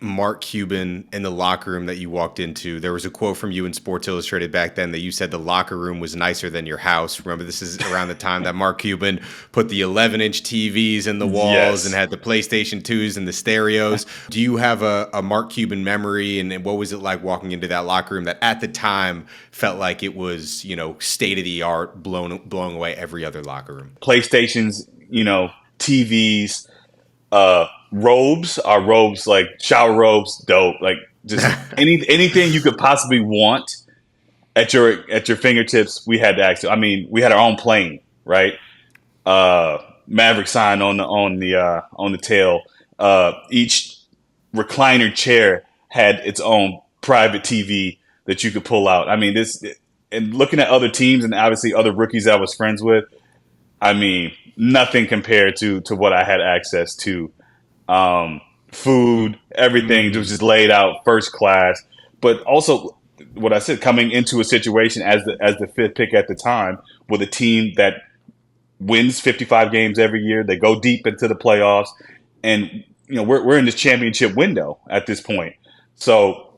Mark Cuban in the locker room that you walked into. There was a quote from you in Sports Illustrated back then that you said the locker room was nicer than your house. Remember, this is around the time that Mark Cuban put the 11-inch TVs in the walls and had the PlayStation 2s and the stereos. Do you have a Mark Cuban memory, and what was it like walking into that locker room that at the time felt like it was, state of the art, blowing away every other locker room? PlayStations, TVs, robes, like shower robes, dope. Like just anything you could possibly want at your fingertips, we had access. I mean, we had our own plane, right? Maverick sign on the tail. Each recliner chair had its own private TV that you could pull out. I mean, and looking at other teams and obviously other rookies I was friends with, I mean, nothing compared to what I had access to. Food, everything was just laid out first class. But also, what I said, coming into a situation as the fifth pick at the time with a team that wins 55 games every year, they go deep into the playoffs, and we're in this championship window at this point. So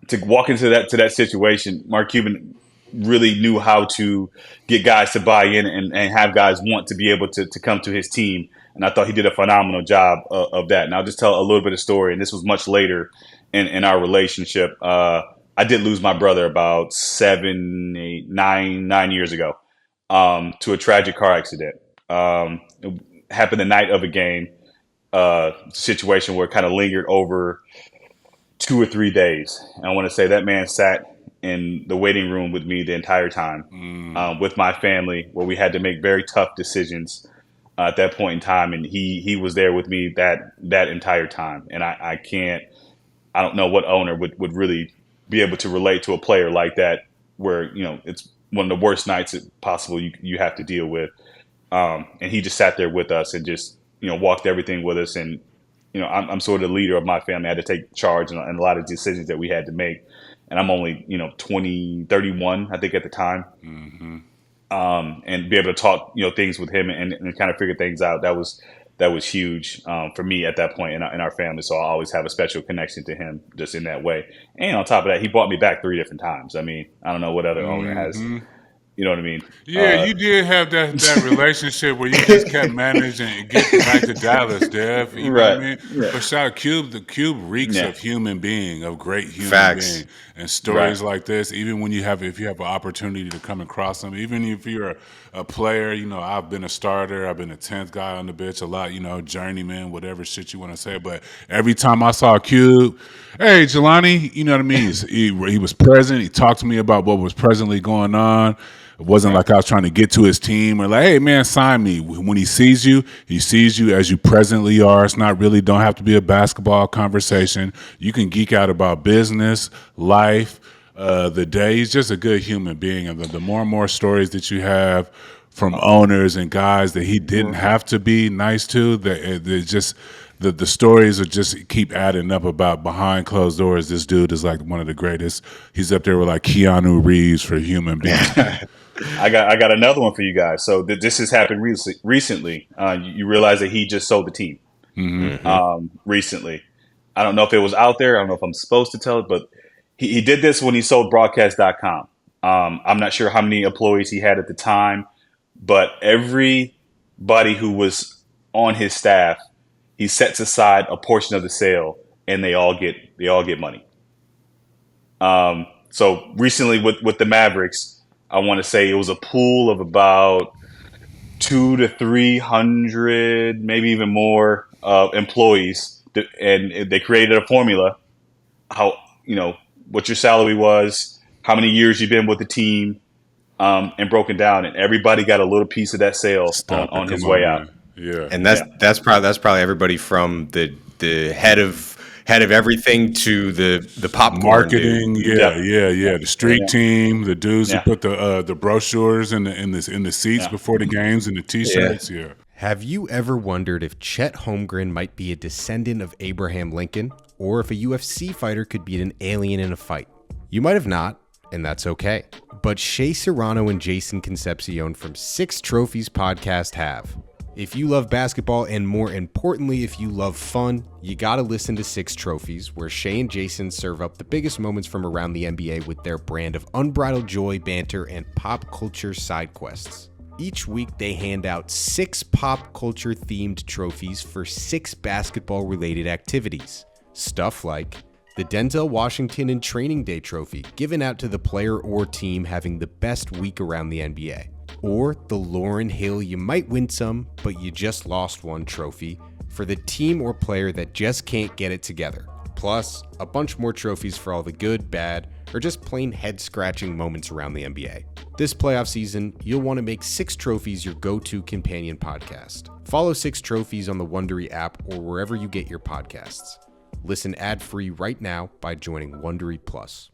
to walk into that situation, Mark Cuban really knew how to get guys to buy in and have guys want to be able to come to his team. And I thought he did a phenomenal job of that. And I'll just tell a little bit of story. And this was much later in our relationship. I did lose my brother about 9 years ago to a tragic car accident. It happened the night of a game, situation where it kind of lingered over 2 or 3 days. And I want to say that man sat in the waiting room with me the entire time, with my family, where we had to make very tough decisions at that point in time, and he was there with me that entire time. And I don't know what owner would really be able to relate to a player like that, where it's one of the worst nights possible you have to deal with. And he just sat there with us and just walked everything with us. And I'm sort of the leader of my family. I had to take charge in a lot of decisions that we had to make. And I'm only 31, I think, at the time. Mm-hmm. And be able to talk, things with him and kind of figure things out. That was huge for me at that point in our family. So I always have a special connection to him just in that way. And on top of that, he brought me back 3 different times. I mean, I don't know what other owner has. You know what I mean? Yeah, you did have that relationship where you just kept managing and getting back to Dallas, Dev. You know what I mean? Right. But shout out Cube. The Cube reeks of human being, of great human being. And stories like this, even when if you have an opportunity to come across them, even if you're a player, I've been a starter, I've been a 10th guy on the bench a lot, journeyman, whatever shit you want to say. But every time I saw Cube, hey, Jelani, you know what I mean? He was present. He talked to me about what was presently going on. It wasn't like I was trying to get to his team or like, hey, man, sign me. When he sees you as you presently are. It's not really, don't have to be a basketball conversation. You can geek out about business, life, the day. He's just a good human being. And the more and more stories that you have from owners and guys that he didn't have to be nice to, the stories are just keep adding up about behind closed doors. This dude is like one of the greatest. He's up there with like Keanu Reeves for human beings. I got another one for you guys. So this has happened recently. You realize that he just sold the team recently. I don't know if it was out there. I don't know if I'm supposed to tell it, but he did this when he sold broadcast.com. I'm not sure how many employees he had at the time, but everybody who was on his staff, he sets aside a portion of the sale, and they all get money. So recently with the Mavericks, I want to say it was a pool of about 200 to 300, maybe even more employees, and they created a formula. How what your salary was, how many years you've been with the team, and broken down, and everybody got a little piece of that sale on his way out. Yeah, and that's probably everybody from the head of everything to the popcorn marketing, dude. The street team, the dudes who put the brochures in the seats before the games and the T-shirts. Yeah. Have you ever wondered if Chet Holmgren might be a descendant of Abraham Lincoln, or if a UFC fighter could beat an alien in a fight? You might have not, and that's okay. But Shea Serrano and Jason Concepcion from 6 Trophies Podcast have. If you love basketball, and more importantly, if you love fun, you gotta listen to Six Trophies, where Shay and Jason serve up the biggest moments from around the NBA with their brand of unbridled joy, banter, and pop culture side quests. Each week, they hand out 6 pop culture themed trophies for 6 basketball related activities. Stuff like the Denzel Washington and Training Day Trophy, given out to the player or team having the best week around the NBA. Or the Lauryn Hill You Might Win Some, But You Just Lost One trophy for the team or player that just can't get it together. Plus, a bunch more trophies for all the good, bad, or just plain head-scratching moments around the NBA. This playoff season, you'll want to make Six Trophies your go-to companion podcast. Follow 6 Trophies on the Wondery app or wherever you get your podcasts. Listen ad-free right now by joining Wondery Plus.